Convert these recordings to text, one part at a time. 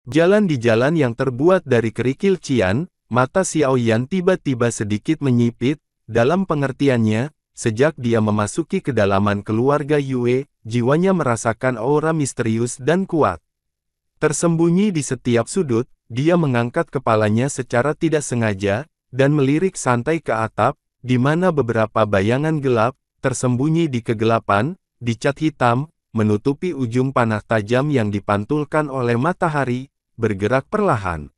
Jalan di jalan yang terbuat dari kerikil cian, mata Xiao Yan tiba-tiba sedikit menyipit, dalam pengertiannya, sejak dia memasuki kedalaman keluarga Yue, jiwanya merasakan aura misterius dan kuat. Tersembunyi di setiap sudut, dia mengangkat kepalanya secara tidak sengaja, dan melirik santai ke atap, di mana beberapa bayangan gelap, tersembunyi di kegelapan, dicat hitam, menutupi ujung panah tajam yang dipantulkan oleh matahari, bergerak perlahan.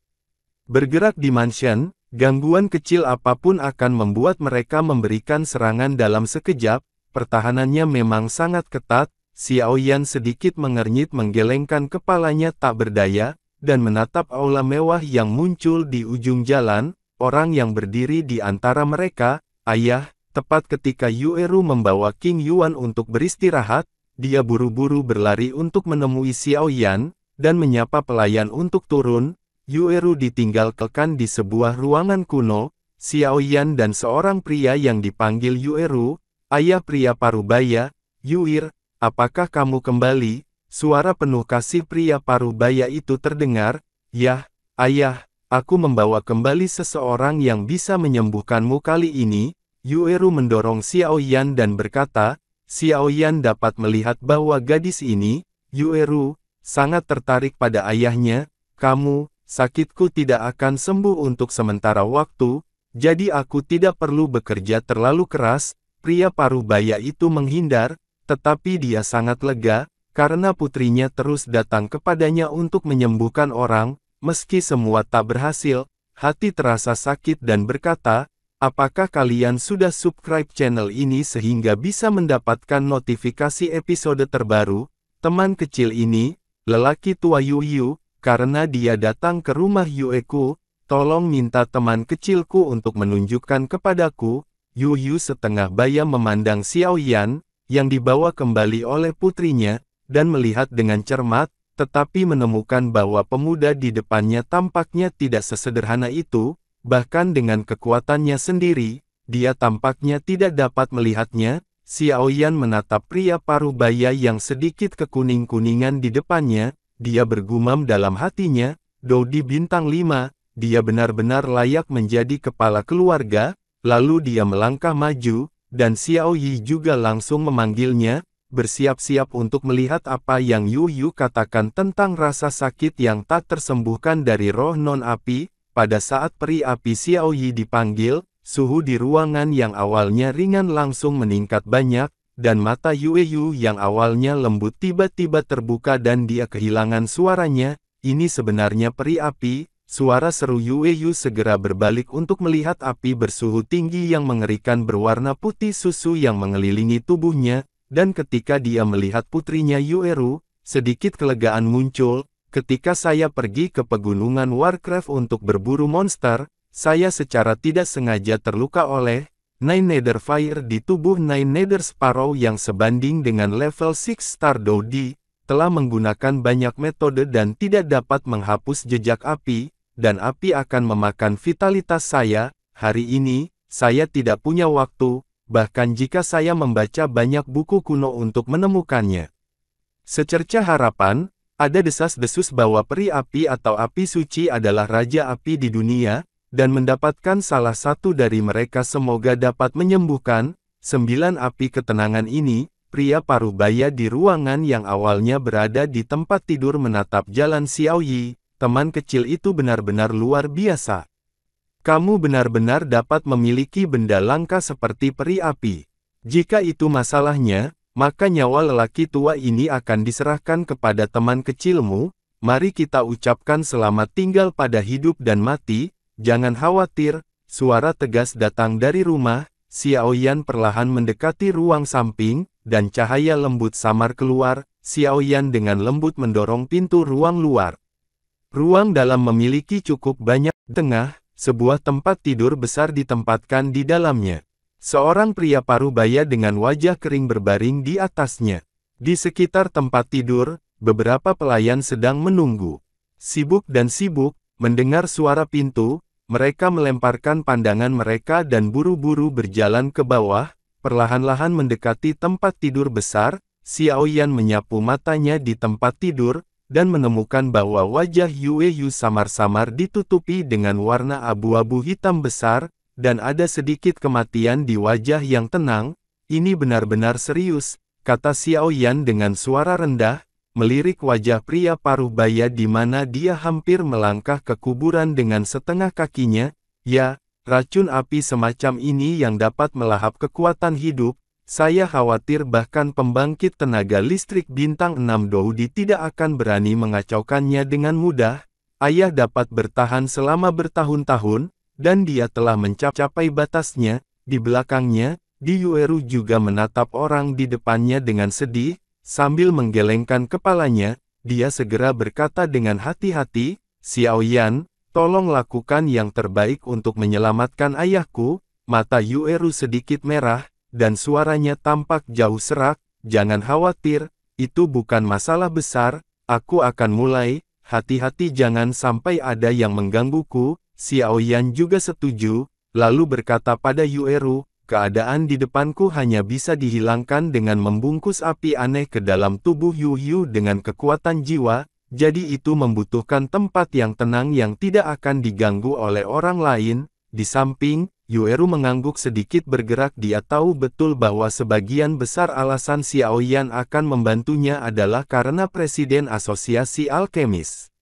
Bergerak di mansion, gangguan kecil apapun akan membuat mereka memberikan serangan dalam sekejap, pertahanannya memang sangat ketat. Xiao Yan sedikit mengernyit menggelengkan kepalanya tak berdaya, dan menatap aula mewah yang muncul di ujung jalan, orang yang berdiri di antara mereka, ayah, tepat ketika Yueru membawa King Yuan untuk beristirahat, dia buru-buru berlari untuk menemui Xiao Yan, dan menyapa pelayan untuk turun. Yueru ditinggalkan di sebuah ruangan kuno. Xiao Yan dan seorang pria yang dipanggil Yueru, ayah pria parubaya, Yuir, apakah kamu kembali? Suara penuh kasih pria parubaya itu terdengar. Yah, ayah, aku membawa kembali seseorang yang bisa menyembuhkanmu kali ini. Yueru mendorong Xiao Yan dan berkata, Xiao Yan dapat melihat bahwa gadis ini, Yueru, sangat tertarik pada ayahnya. Kamu, sakitku tidak akan sembuh untuk sementara waktu, jadi aku tidak perlu bekerja terlalu keras. Pria parubaya itu menghindar, tetapi dia sangat lega, karena putrinya terus datang kepadanya untuk menyembuhkan orang. Meski semua tak berhasil, hati terasa sakit dan berkata, apakah kalian sudah subscribe channel ini sehingga bisa mendapatkan notifikasi episode terbaru? Teman kecil ini, lelaki tua Yuyu, karena dia datang ke rumah Yueku, tolong minta teman kecilku untuk menunjukkan kepadaku. Yuyu setengah bayam memandang Xiao Yan, yang dibawa kembali oleh putrinya, dan melihat dengan cermat, tetapi menemukan bahwa pemuda di depannya tampaknya tidak sesederhana itu, bahkan dengan kekuatannya sendiri, dia tampaknya tidak dapat melihatnya. Xiao Yan menatap pria parubaya yang sedikit kekuning-kuningan di depannya. Dia bergumam dalam hatinya, Dodi bintang 5, dia benar-benar layak menjadi kepala keluarga. Lalu dia melangkah maju, dan Xiao Yi juga langsung memanggilnya, bersiap-siap untuk melihat apa yang Yuyu katakan tentang rasa sakit yang tak tersembuhkan dari roh non-api. Pada saat peri api Xiao Yi dipanggil, suhu di ruangan yang awalnya ringan langsung meningkat banyak, dan mata Yueyu yang awalnya lembut tiba-tiba terbuka dan dia kehilangan suaranya. Ini sebenarnya peri api. Suara seru Yueyu segera berbalik untuk melihat api bersuhu tinggi yang mengerikan berwarna putih susu yang mengelilingi tubuhnya, dan ketika dia melihat putrinya Yueru, sedikit kelegaan muncul. Ketika saya pergi ke pegunungan Warcraft untuk berburu monster, saya secara tidak sengaja terluka oleh Nine Nether Fire di tubuh Nine Nether Sparrow yang sebanding dengan level 6 Star Dodi, telah menggunakan banyak metode dan tidak dapat menghapus jejak api, dan api akan memakan vitalitas saya. Hari ini, saya tidak punya waktu, bahkan jika saya membaca banyak buku kuno untuk menemukannya. Secerca harapan, ada desas-desus bahwa peri api atau api suci adalah raja api di dunia, dan mendapatkan salah satu dari mereka semoga dapat menyembuhkan 9 api ketenangan ini. Pria parubaya di ruangan yang awalnya berada di tempat tidur menatap jalan Xiao Yi. Teman kecil itu benar-benar luar biasa. Kamu benar-benar dapat memiliki benda langka seperti peri api. Jika itu masalahnya, maka nyawa lelaki tua ini akan diserahkan kepada teman kecilmu. Mari kita ucapkan selamat tinggal pada hidup dan mati. Jangan khawatir. Suara tegas datang dari rumah. Xiao Yan perlahan mendekati ruang samping, dan cahaya lembut samar keluar. Xiao Yan dengan lembut mendorong pintu ruang luar. Ruang dalam memiliki cukup banyak. Tengah, sebuah tempat tidur besar ditempatkan di dalamnya. Seorang pria parubaya dengan wajah kering berbaring di atasnya. Di sekitar tempat tidur, beberapa pelayan sedang menunggu. Sibuk dan sibuk, mendengar suara pintu, mereka melemparkan pandangan mereka dan buru-buru berjalan ke bawah, perlahan-lahan mendekati tempat tidur besar. Xiao Yan menyapu matanya di tempat tidur. dan menemukan bahwa wajah Yue Yu samar-samar ditutupi dengan warna abu-abu hitam besar, dan ada sedikit kematian di wajah yang tenang. Ini benar-benar serius, kata Xiao Yan dengan suara rendah, melirik wajah pria paruh baya di mana dia hampir melangkah ke kuburan dengan setengah kakinya. Ya, racun api semacam ini yang dapat melahap kekuatan hidup. Saya khawatir bahkan pembangkit tenaga listrik bintang 6 Doudi tidak akan berani mengacaukannya dengan mudah. Ayah dapat bertahan selama bertahun-tahun, dan dia telah mencapai batasnya. Di belakangnya, Di Yueru juga menatap orang di depannya dengan sedih, sambil menggelengkan kepalanya. Dia segera berkata dengan hati-hati, "Xiao Yan, tolong lakukan yang terbaik untuk menyelamatkan ayahku." Mata Yueru sedikit merah, dan suaranya tampak jauh serak. "Jangan khawatir, itu bukan masalah besar, aku akan mulai, hati-hati jangan sampai ada yang menggangguku." Xiao Yan juga setuju, lalu berkata pada Yueru, "Keadaan di depanku hanya bisa dihilangkan dengan membungkus api aneh ke dalam tubuh Yu Yu dengan kekuatan jiwa, jadi itu membutuhkan tempat yang tenang yang tidak akan diganggu oleh orang lain." Di samping, Yueru mengangguk sedikit bergerak. Dia tahu betul bahwa sebagian besar alasan Xiao Yan akan membantunya adalah karena Presiden Asosiasi Alkemis.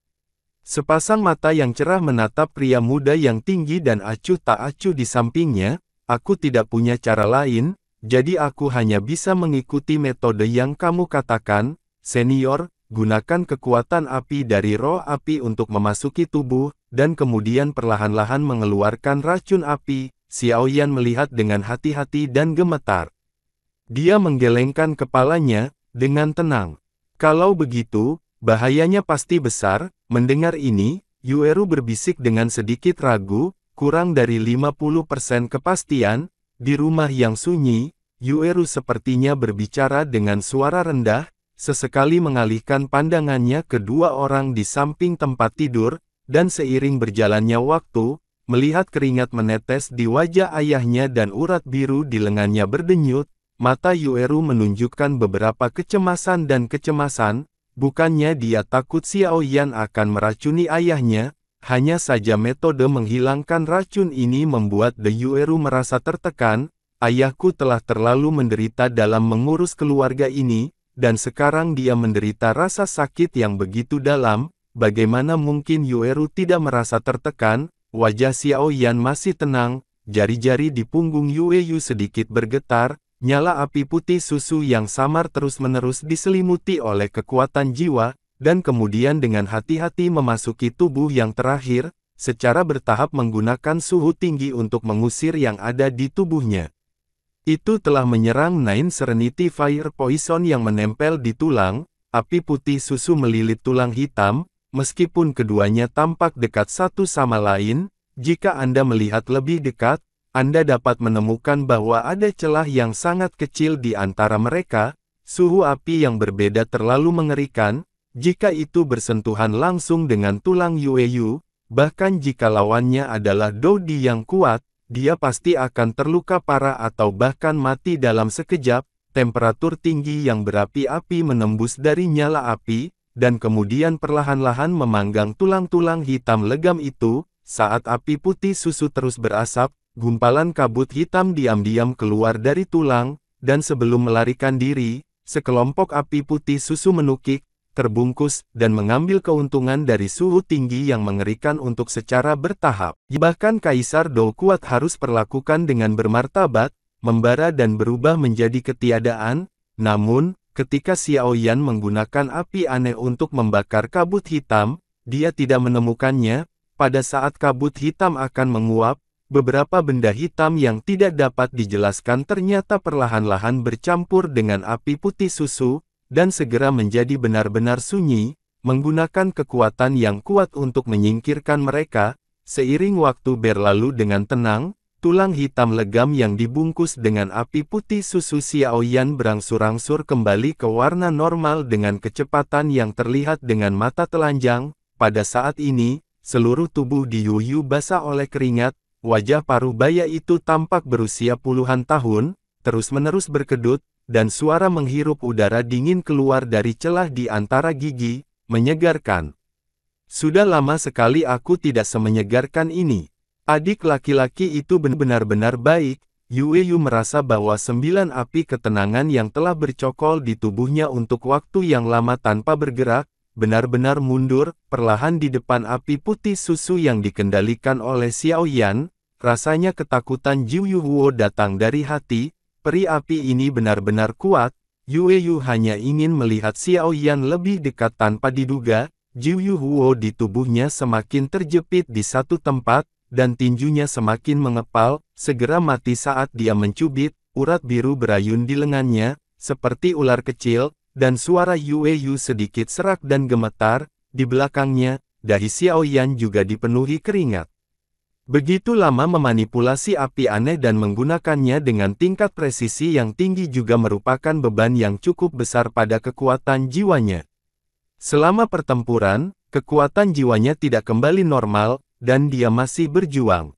Sepasang mata yang cerah menatap pria muda yang tinggi dan acuh tak acuh di sampingnya. "Aku tidak punya cara lain, jadi aku hanya bisa mengikuti metode yang kamu katakan, senior. Gunakan kekuatan api dari roh api untuk memasuki tubuh, dan kemudian perlahan-lahan mengeluarkan racun api." Xiao Yan melihat dengan hati-hati dan gemetar. Dia menggelengkan kepalanya, dengan tenang. "Kalau begitu, bahayanya pasti besar." Mendengar ini, Yueru berbisik dengan sedikit ragu, kurang dari 50% kepastian. Di rumah yang sunyi, Yueru sepertinya berbicara dengan suara rendah, sesekali mengalihkan pandangannya ke dua orang di samping tempat tidur, dan seiring berjalannya waktu, melihat keringat menetes di wajah ayahnya dan urat biru di lengannya berdenyut, mata Yueru menunjukkan beberapa kecemasan dan kecemasan. Bukannya dia takut Xiao Yan akan meracuni ayahnya, hanya saja metode menghilangkan racun ini membuat Yueru merasa tertekan. "Ayahku telah terlalu menderita dalam mengurus keluarga ini, dan sekarang dia menderita rasa sakit yang begitu dalam. Bagaimana mungkin?" Yueru tidak merasa tertekan. Wajah Xiao Yan masih tenang, jari-jari di punggung Yue Yu sedikit bergetar, nyala api putih susu yang samar terus-menerus diselimuti oleh kekuatan jiwa, dan kemudian dengan hati-hati memasuki tubuh yang terakhir, secara bertahap menggunakan suhu tinggi untuk mengusir yang ada di tubuhnya. Itu telah menyerang Nine Serenity Fire Poison yang menempel di tulang. Api putih susu melilit tulang hitam. Meskipun keduanya tampak dekat satu sama lain, jika Anda melihat lebih dekat, Anda dapat menemukan bahwa ada celah yang sangat kecil di antara mereka. Suhu api yang berbeda terlalu mengerikan, jika itu bersentuhan langsung dengan tulang Yue Yu, bahkan jika lawannya adalah Doudi yang kuat, dia pasti akan terluka parah atau bahkan mati dalam sekejap. Temperatur tinggi yang berapi-api menembus dari nyala api, dan kemudian perlahan-lahan memanggang tulang-tulang hitam legam itu. Saat api putih susu terus berasap, gumpalan kabut hitam diam-diam keluar dari tulang, dan sebelum melarikan diri, sekelompok api putih susu menukik, terbungkus, dan mengambil keuntungan dari suhu tinggi yang mengerikan untuk secara bertahap. Bahkan Kaisar Dou kuat harus perlakukan dengan bermartabat, membara dan berubah menjadi ketiadaan. Namun, ketika Xiao Yan menggunakan api aneh untuk membakar kabut hitam, dia tidak menemukannya. Pada saat kabut hitam akan menguap, beberapa benda hitam yang tidak dapat dijelaskan ternyata perlahan-lahan bercampur dengan api putih susu, dan segera menjadi benar-benar sunyi, menggunakan kekuatan yang kuat untuk menyingkirkan mereka. Seiring waktu berlalu dengan tenang, tulang hitam legam yang dibungkus dengan api putih susu Xiao Yan berangsur-angsur kembali ke warna normal dengan kecepatan yang terlihat dengan mata telanjang. Pada saat ini, seluruh tubuh di Yu Yu basah oleh keringat. Wajah paruh baya itu tampak berusia puluhan tahun, terus-menerus berkedut, dan suara menghirup udara dingin keluar dari celah di antara gigi. menyegarkan. Sudah lama sekali aku tidak semenyegarkan ini. Adik laki-laki itu benar-benar baik. Yue Yu merasa bahwa 9 api ketenangan yang telah bercokol di tubuhnya untuk waktu yang lama tanpa bergerak, benar-benar mundur, perlahan di depan api putih susu yang dikendalikan oleh Xiao Yan. Rasanya ketakutan Jiu Yuhuo datang dari hati, peri api ini benar-benar kuat. Yue Yu hanya ingin melihat Xiao Yan lebih dekat tanpa diduga, Jiu Yuhuo di tubuhnya semakin terjepit di satu tempat, dan tinjunya semakin mengepal, segera mati saat dia mencubit, urat biru berayun di lengannya, seperti ular kecil, dan suara Yue Yu sedikit serak dan gemetar, di belakangnya, dahi Xiao Yan juga dipenuhi keringat. Begitu lama memanipulasi api aneh dan menggunakannya dengan tingkat presisi yang tinggi juga merupakan beban yang cukup besar pada kekuatan jiwanya. Selama pertempuran, kekuatan jiwanya tidak kembali normal, dan dia masih berjuang.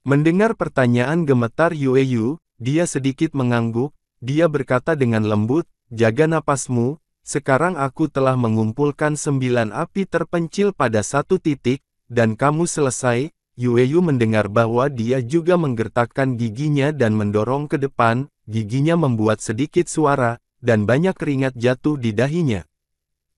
Mendengar pertanyaan gemetar Yue Yu, dia sedikit mengangguk, dia berkata dengan lembut, jaga napasmu, sekarang aku telah mengumpulkan 9 api terpencil pada satu titik, dan kamu selesai. Yue Yu mendengar bahwa dia juga menggertakkan giginya dan mendorong ke depan, giginya membuat sedikit suara, dan banyak keringat jatuh di dahinya.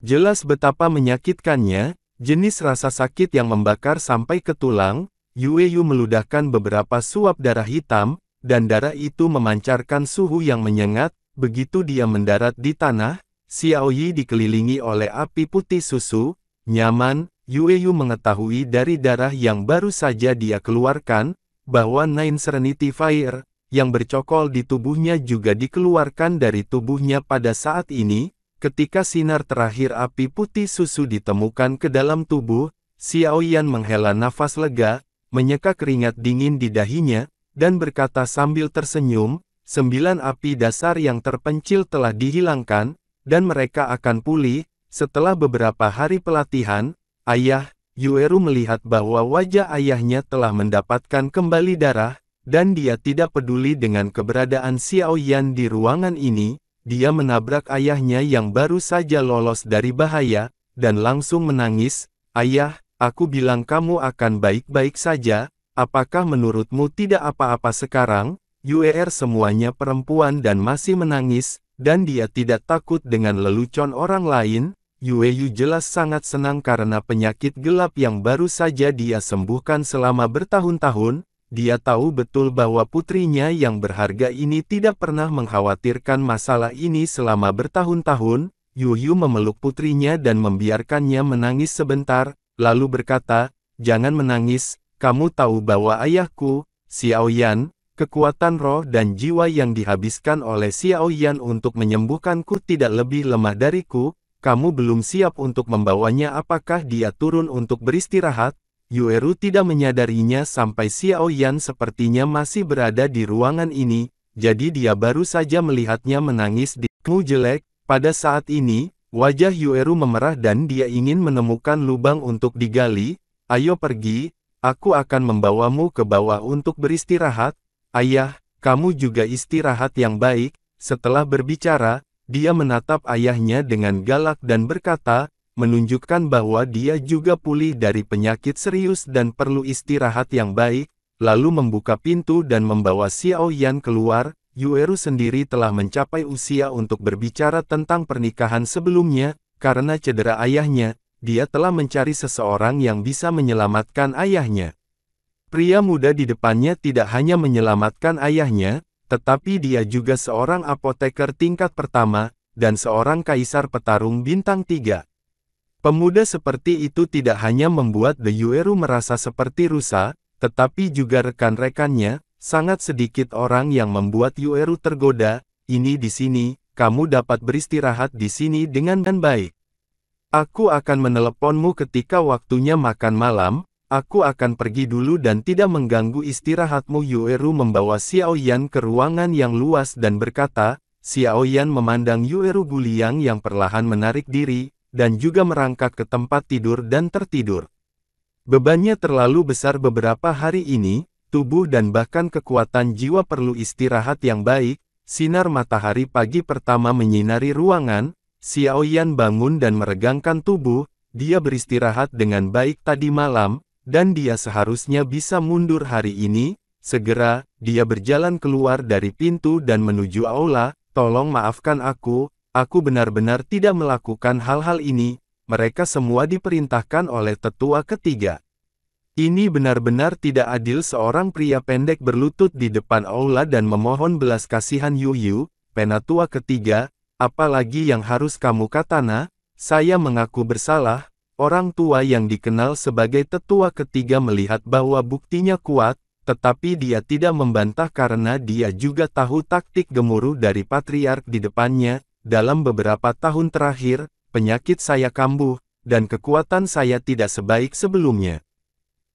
Jelas betapa menyakitkannya. Jenis rasa sakit yang membakar sampai ke tulang. Yue Yu meludahkan beberapa suap darah hitam, dan darah itu memancarkan suhu yang menyengat. Begitu dia mendarat di tanah, Xiao Yi dikelilingi oleh api putih susu, nyaman. Yue Yu mengetahui dari darah yang baru saja dia keluarkan, bahwa Nine Serenity Fire, yang bercokol di tubuhnya juga dikeluarkan dari tubuhnya pada saat ini. Ketika sinar terakhir api putih susu ditemukan ke dalam tubuh, Xiao Yan menghela nafas lega, menyeka keringat dingin di dahinya, dan berkata sambil tersenyum, 9 api dasar yang terpencil telah dihilangkan, dan mereka akan pulih. Setelah beberapa hari pelatihan, ayah, Yueru melihat bahwa wajah ayahnya telah mendapatkan kembali darah, dan dia tidak peduli dengan keberadaan Xiao Yan di ruangan ini. Dia menabrak ayahnya yang baru saja lolos dari bahaya, dan langsung menangis, ayah, aku bilang kamu akan baik-baik saja, apakah menurutmu tidak apa-apa sekarang? Yuer semuanya perempuan dan masih menangis, dan dia tidak takut dengan lelucon orang lain. Yue Yu jelas sangat senang karena penyakit gelap yang baru saja dia sembuhkan selama bertahun-tahun. Dia tahu betul bahwa putrinya yang berharga ini tidak pernah mengkhawatirkan masalah ini selama bertahun-tahun. Yu Yu memeluk putrinya dan membiarkannya menangis sebentar, lalu berkata, jangan menangis, kamu tahu bahwa ayahku, Xiao Yan, kekuatan roh dan jiwa yang dihabiskan oleh Xiao Yan untuk menyembuhkanku tidak lebih lemah dariku, kamu belum siap untuk membawanya. Apakah dia turun untuk beristirahat? Yueru tidak menyadarinya sampai Xiao Yan sepertinya masih berada di ruangan ini, jadi dia baru saja melihatnya menangis di kamu jelek. Pada saat ini, wajah Yueru memerah dan dia ingin menemukan lubang untuk digali. Ayo pergi, aku akan membawamu ke bawah untuk beristirahat. Ayah, kamu juga istirahat yang baik. Setelah berbicara, dia menatap ayahnya dengan galak dan berkata, menunjukkan bahwa dia juga pulih dari penyakit serius dan perlu istirahat yang baik, lalu membuka pintu dan membawa Xiao Yan keluar. Yueru sendiri telah mencapai usia untuk berbicara tentang pernikahan sebelumnya, karena cedera ayahnya, dia telah mencari seseorang yang bisa menyelamatkan ayahnya. Pria muda di depannya tidak hanya menyelamatkan ayahnya, tetapi dia juga seorang apoteker tingkat pertama, dan seorang kaisar petarung bintang 3. Pemuda seperti itu tidak hanya membuat The Yueru merasa seperti rusa, tetapi juga rekan-rekannya. Sangat sedikit orang yang membuat Yueru tergoda. Ini di sini, kamu dapat beristirahat di sini dengan baik. Aku akan meneleponmu ketika waktunya makan malam. Aku akan pergi dulu dan tidak mengganggu istirahatmu. Yueru membawa Xiao Yan ke ruangan yang luas dan berkata. Xiao Yan memandang Yueru Guliang yang perlahan menarik diri, dan juga merangkak ke tempat tidur dan tertidur. Bebannya terlalu besar beberapa hari ini, tubuh dan bahkan kekuatan jiwa perlu istirahat yang baik. Sinar matahari pagi pertama menyinari ruangan, Xiaoyan bangun dan meregangkan tubuh, dia beristirahat dengan baik tadi malam, dan dia seharusnya bisa mundur hari ini. Segera, dia berjalan keluar dari pintu dan menuju aula. Tolong maafkan aku benar-benar tidak melakukan hal-hal ini. Mereka semua diperintahkan oleh tetua ketiga. Ini benar-benar tidak adil. Seorang pria pendek berlutut di depan aula dan memohon belas kasihan. Yu, penatua ketiga, apalagi yang harus kamu katana? Saya mengaku bersalah. Orang tua yang dikenal sebagai tetua ketiga melihat bahwa buktinya kuat, tetapi dia tidak membantah karena dia juga tahu taktik gemuruh dari patriark di depannya. Dalam beberapa tahun terakhir, penyakit saya kambuh, dan kekuatan saya tidak sebaik sebelumnya.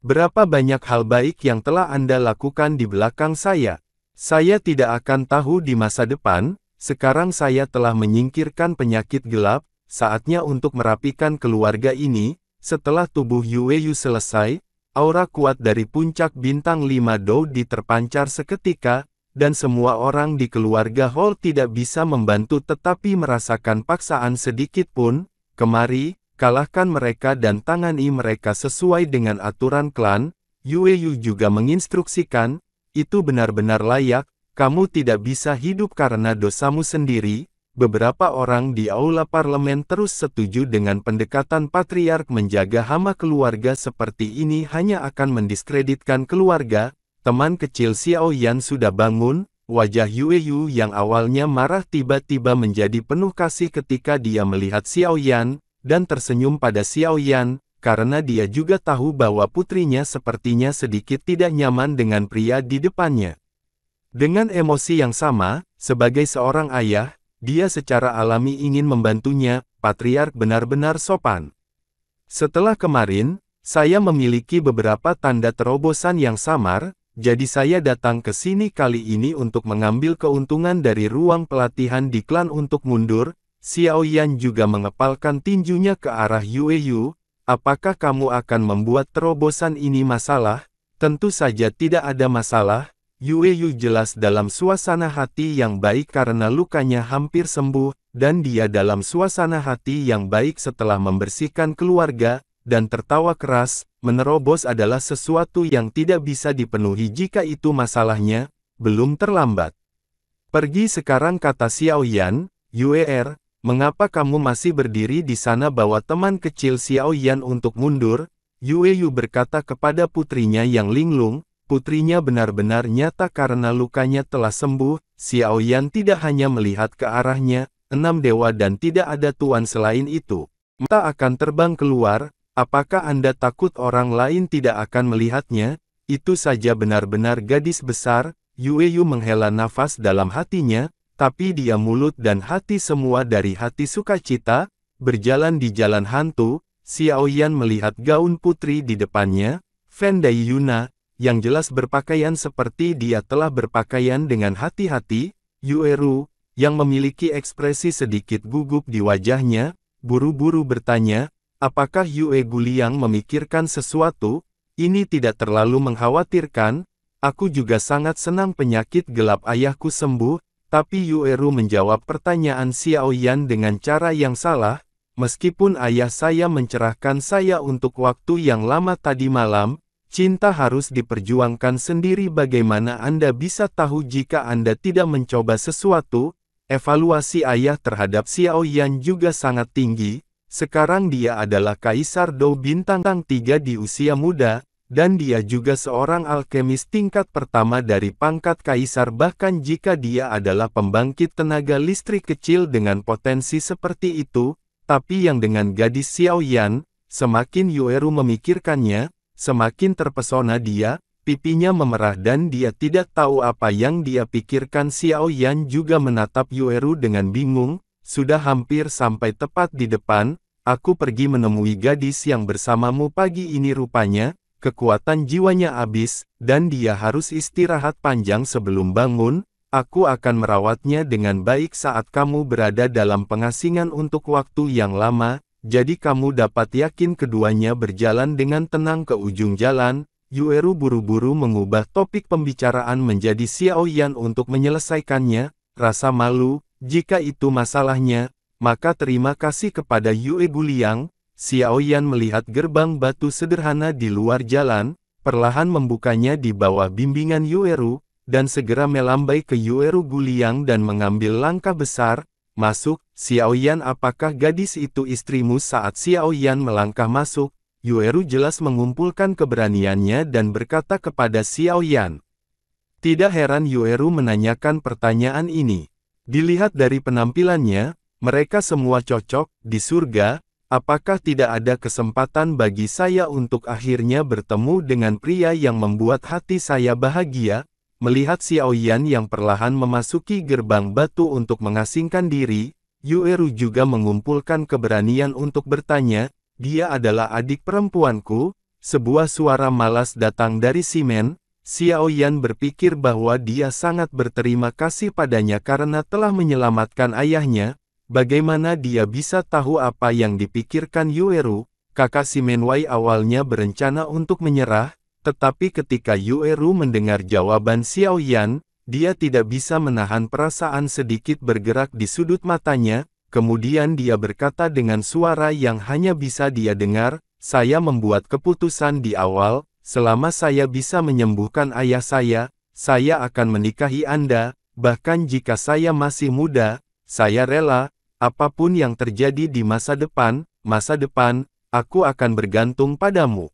Berapa banyak hal baik yang telah Anda lakukan di belakang saya. Saya tidak akan tahu di masa depan. Sekarang saya telah menyingkirkan penyakit gelap. Saatnya untuk merapikan keluarga ini. Setelah tubuh Yu selesai, aura kuat dari puncak bintang 5 Doudi terpancar seketika, dan semua orang di keluarga Hall tidak bisa membantu tetapi merasakan paksaan sedikit pun. Kemari, kalahkan mereka dan tangani mereka sesuai dengan aturan klan. Yu juga menginstruksikan, itu benar-benar layak, kamu tidak bisa hidup karena dosamu sendiri. Beberapa orang di aula parlemen terus setuju dengan pendekatan patriark. Menjaga hama keluarga seperti ini hanya akan mendiskreditkan keluarga. Teman kecil Xiaoyan sudah bangun. Wajah Yu yang awalnya marah tiba-tiba menjadi penuh kasih ketika dia melihat Xiaoyan, dan tersenyum pada Xiaoyan, karena dia juga tahu bahwa putrinya sepertinya sedikit tidak nyaman dengan pria di depannya. Dengan emosi yang sama, sebagai seorang ayah, dia secara alami ingin membantunya. Patriark benar-benar sopan. Setelah kemarin, saya memiliki beberapa tanda terobosan yang samar, jadi saya datang ke sini kali ini untuk mengambil keuntungan dari ruang pelatihan di klan untuk mundur. Xiaoyan juga mengepalkan tinjunya ke arah Yu. Apakah kamu akan membuat terobosan ini masalah? Tentu saja tidak ada masalah. Yu jelas dalam suasana hati yang baik karena lukanya hampir sembuh, dan dia dalam suasana hati yang baik setelah membersihkan keluarga, dan tertawa keras. Menerobos adalah sesuatu yang tidak bisa dipenuhi jika itu masalahnya. Belum terlambat. Pergi sekarang, kata Xiaoyan. Mengapa kamu masih berdiri di sana? Bawa teman kecil Xiaoyan untuk mundur. Yu berkata kepada putrinya yang linglung. Putrinya benar-benar nyata karena lukanya telah sembuh. Xiaoyan tidak hanya melihat ke arahnya. 6 dewa dan tidak ada tuan selain itu. Mata akan terbang keluar. Apakah Anda takut orang lain tidak akan melihatnya? Itu saja benar-benar gadis besar. Yu menghela nafas dalam hatinya, tapi dia mulut dan hati semua dari hati sukacita. Berjalan di jalan hantu, Xiaoyan melihat gaun putri di depannya, Fendai Yuna, yang jelas berpakaian seperti dia telah berpakaian dengan hati-hati. Yu, yang memiliki ekspresi sedikit gugup di wajahnya, buru-buru bertanya, apakah Yu Guliang memikirkan sesuatu? Ini tidak terlalu mengkhawatirkan. Aku juga sangat senang penyakit gelap ayahku sembuh. Tapi Yu menjawab pertanyaan Xiaoyan dengan cara yang salah. Meskipun ayah saya mencerahkan saya untuk waktu yang lama tadi malam, cinta harus diperjuangkan sendiri. Bagaimana Anda bisa tahu jika Anda tidak mencoba sesuatu? Evaluasi ayah terhadap Xiaoyan juga sangat tinggi. Sekarang dia adalah Kaisar Dou bintang 3 di usia muda, dan dia juga seorang alkemis tingkat pertama dari pangkat Kaisar. Bahkan jika dia adalah pembangkit tenaga listrik kecil dengan potensi seperti itu, tapi yang dengan gadis Xiaoyan, semakin Yu memikirkannya, semakin terpesona dia, pipinya memerah dan dia tidak tahu apa yang dia pikirkan. Xiaoyan juga menatap Yu dengan bingung. Sudah hampir sampai tepat di depan. Aku pergi menemui gadis yang bersamamu pagi ini. Rupanya, kekuatan jiwanya habis, dan dia harus istirahat panjang sebelum bangun. Aku akan merawatnya dengan baik saat kamu berada dalam pengasingan untuk waktu yang lama, jadi kamu dapat yakin. Keduanya berjalan dengan tenang ke ujung jalan. Yu buru-buru mengubah topik pembicaraan menjadi Xiaoyan untuk menyelesaikannya. Rasa malu, jika itu masalahnya, maka terima kasih kepada Yue Guliang." Xiao Yan melihat gerbang batu sederhana di luar jalan, perlahan membukanya di bawah bimbingan Yueru, dan segera melambai ke Yueru Guliang dan mengambil langkah besar. "Masuk, Xiao Yan." "Apakah gadis itu istrimu?" Saat Xiao Yan melangkah masuk, Yueru jelas mengumpulkan keberaniannya dan berkata kepada Xiao Yan. Tidak heran Yueru menanyakan pertanyaan ini. Dilihat dari penampilannya, mereka semua cocok di surga. Apakah tidak ada kesempatan bagi saya untuk akhirnya bertemu dengan pria yang membuat hati saya bahagia? Melihat Xiao Yan yang perlahan memasuki gerbang batu untuk mengasingkan diri, Yueru juga mengumpulkan keberanian untuk bertanya, "Dia adalah adik perempuanku?" Sebuah suara malas datang dari Simen. Xiao Yan berpikir bahwa dia sangat berterima kasih padanya karena telah menyelamatkan ayahnya. Bagaimana dia bisa tahu apa yang dipikirkan Yueru? Kakak Simenwai awalnya berencana untuk menyerah, tetapi ketika Yueru mendengar jawaban Xiao Yan, dia tidak bisa menahan perasaan sedikit bergerak di sudut matanya. Kemudian dia berkata dengan suara yang hanya bisa dia dengar, "Saya membuat keputusan di awal, selama saya bisa menyembuhkan ayah saya akan menikahi Anda, bahkan jika saya masih muda, saya rela. Apapun yang terjadi di masa depan, aku akan bergantung padamu.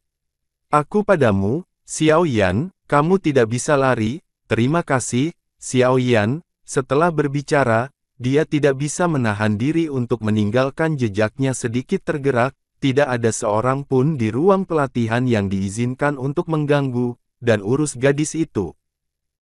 Aku padamu, Xiao Yan, kamu tidak bisa lari." "Terima kasih, Xiao Yan." Setelah berbicara, dia tidak bisa menahan diri untuk meninggalkan jejaknya sedikit tergerak. Tidak ada seorang pun di ruang pelatihan yang diizinkan untuk mengganggu dan urus gadis itu.